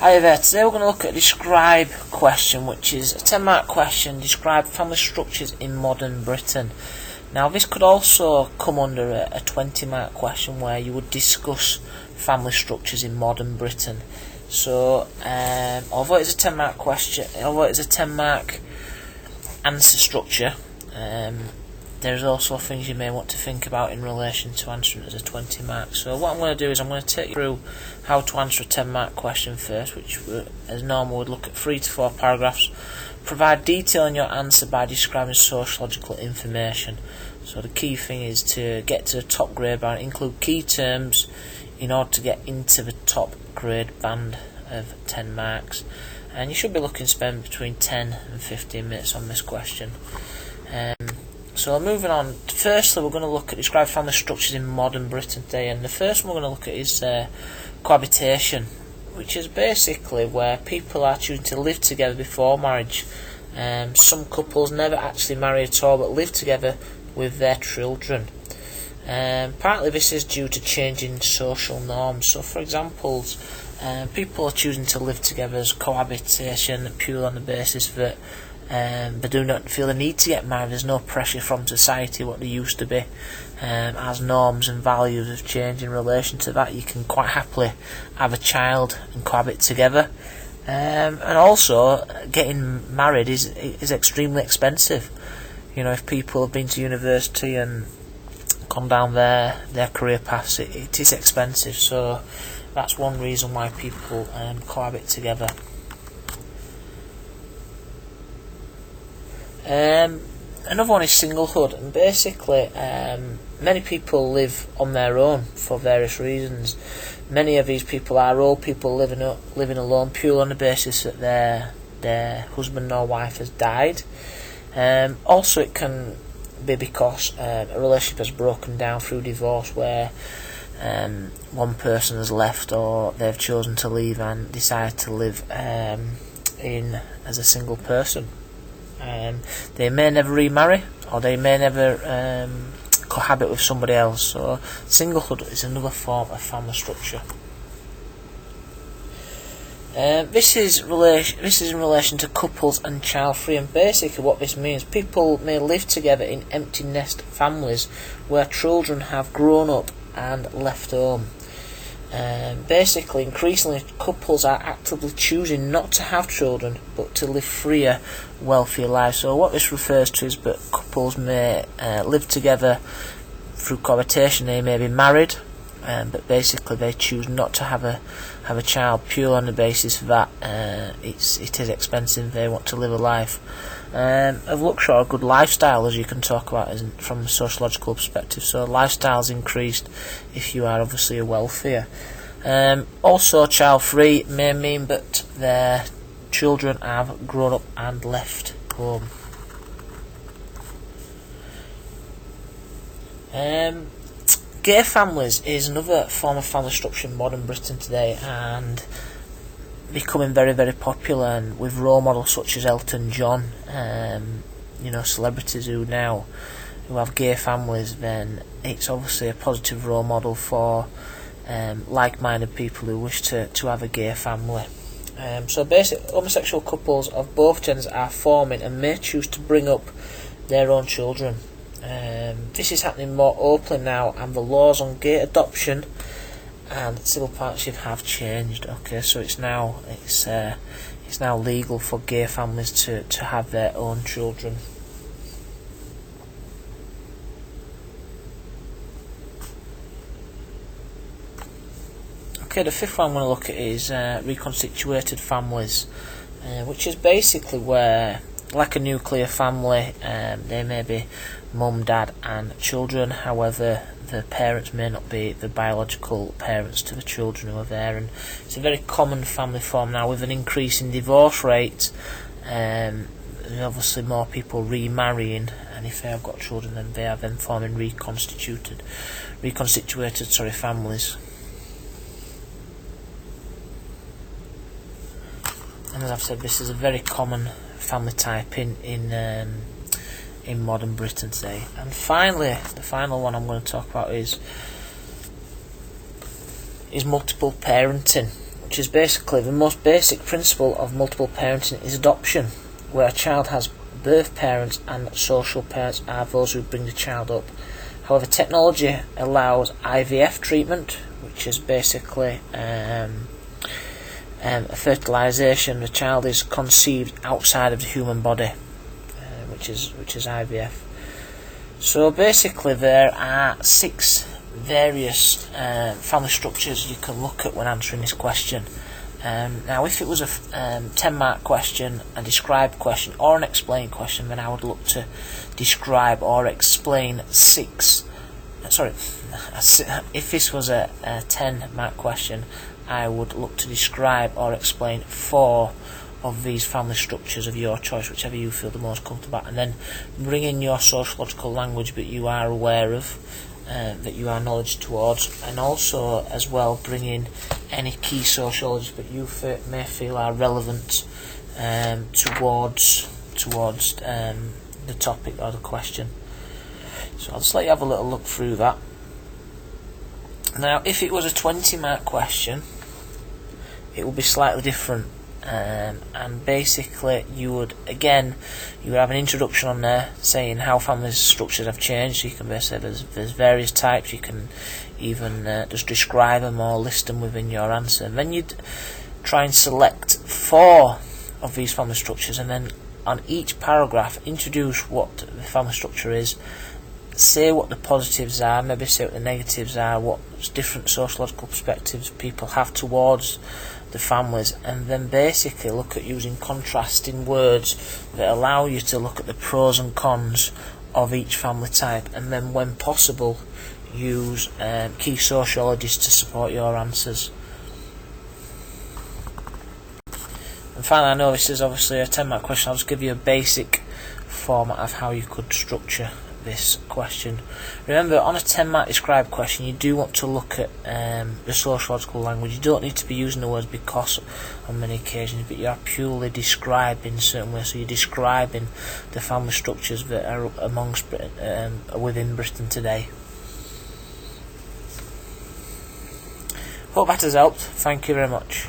Hi there, today we're going to look at a Describe question, which is a 10-mark question. Describe family structures in modern Britain. Now this could also come under a 20-mark question where you would discuss family structures in modern Britain. So although it's a 10-mark question, although it's a 10-mark answer structure, there's also things you may want to think about in relation to answering it as a 20 mark. So what I'm going to do is I'm going to take you through how to answer a 10-mark question first, which as normal would look at 3 to 4 paragraphs. Provide detail in your answer by describing sociological information. So the key thing is to get to the top grade band, include key terms in order to get into the top grade band of 10 marks. And you should be looking to spend between 10 and 15 minutes on this question. So moving on, firstly we're going to look at describe family structures in modern Britain today, and the first one we're going to look at is cohabitation, which is basically where people are choosing to live together before marriage. Some couples never actually marry at all but live together with their children. Partly this is due to changing social norms. So for example, people are choosing to live together as cohabitation purely on the basis that they do not feel the need to get married. There's no pressure from society what there used to be. As norms and values have changed in relation to that, you can quite happily have a child and cohabit together. And also, getting married is extremely expensive. You know, if people have been to university and gone down their career paths, it is expensive. So that's one reason why people cohabit together. Another one is singlehood, and basically many people live on their own for various reasons. Many of these people are old people living alone purely on the basis that their husband or wife has died. Also it can be because a relationship has broken down through divorce, where one person has left or they've chosen to leave and decided to live in as a single person. They may never remarry, or they may never cohabit with somebody else. So singlehood is another form of family structure. This is in relation to couples and child-free, and basically what this means, people may live together in empty nest families where children have grown up and left home. Basically, increasingly, couples are actively choosing not to have children, but to live freer, wealthier lives. So what this refers to is that couples may live together through cohabitation. They may be married, but basically they choose not to have a child purely on the basis that it is expensive. They want to live a life of luxury, or a good lifestyle, as you can talk about from a sociological perspective. So lifestyle's increased if you are obviously wealthier. Also, child-free may mean that their children have grown up and left home. Gay families is another form of family structure in modern Britain today, and becoming very, very popular, and with role models such as Elton John, celebrities who have gay families, then it's obviously a positive role model for like-minded people who wish to have a gay family. So basically, homosexual couples of both genders are forming and may choose to bring up their own children. This is happening more openly now, and the laws on gay adoption and civil partnership have changed. Okay, so it's now legal for gay families to have their own children. Okay, the fifth one I'm going to look at is reconstituted families, which is basically where, like a nuclear family, they may be mum, dad and children. However, the parents may not be the biological parents to the children who are there, and it's a very common family form now. With an increase in divorce rates, there's obviously more people remarrying, and if they have got children, then they are then forming reconstituted families. And as I've said, this is a very common family type in modern Britain today. And finally, the final one I'm going to talk about is multiple parenting, which is basically the most basic principle of multiple parenting is adoption, where a child has birth parents and social parents are those who bring the child up. However, technology allows IVF treatment, which is basically fertilisation. The child is conceived outside of the human body, which is IVF. So basically, there are 6 various family structures you can look at when answering this question. Now, if it was a 10-mark question, a describe question, or an explain question, then I would look to describe or explain 6. If this was a 10-mark question, I would look to describe or explain 4 of these family structures of your choice, whichever you feel the most comfortable about, and then bring in your sociological language that you are aware of, that you are knowledge towards, and also as well bring in any key sociologies that you may feel are relevant towards the topic or the question. So I'll just let you have a little look through that. Now, if it was a 20-mark question, it would be slightly different, and basically you would have an introduction on there saying how family structures have changed. So you can basically there's various types. You can even just describe them or list them within your answer, and then you'd try and select 4 of these family structures, and then on each paragraph introduce what the family structure is, say what the positives are, maybe say what the negatives are, what different sociological perspectives people have towards the families, and then basically look at using contrasting words that allow you to look at the pros and cons of each family type, and then when possible use key sociologies to support your answers. And finally, I know this is obviously a 10-mark question. I'll just give you a basic format of how you could structure this question. Remember, on a 10-mark describe question, you do want to look at the sociological language. You don't need to be using the words because on many occasions, but you are purely describing certain ways. So you're describing the family structures that are amongst within Britain today. Hope that has helped. Thank you very much.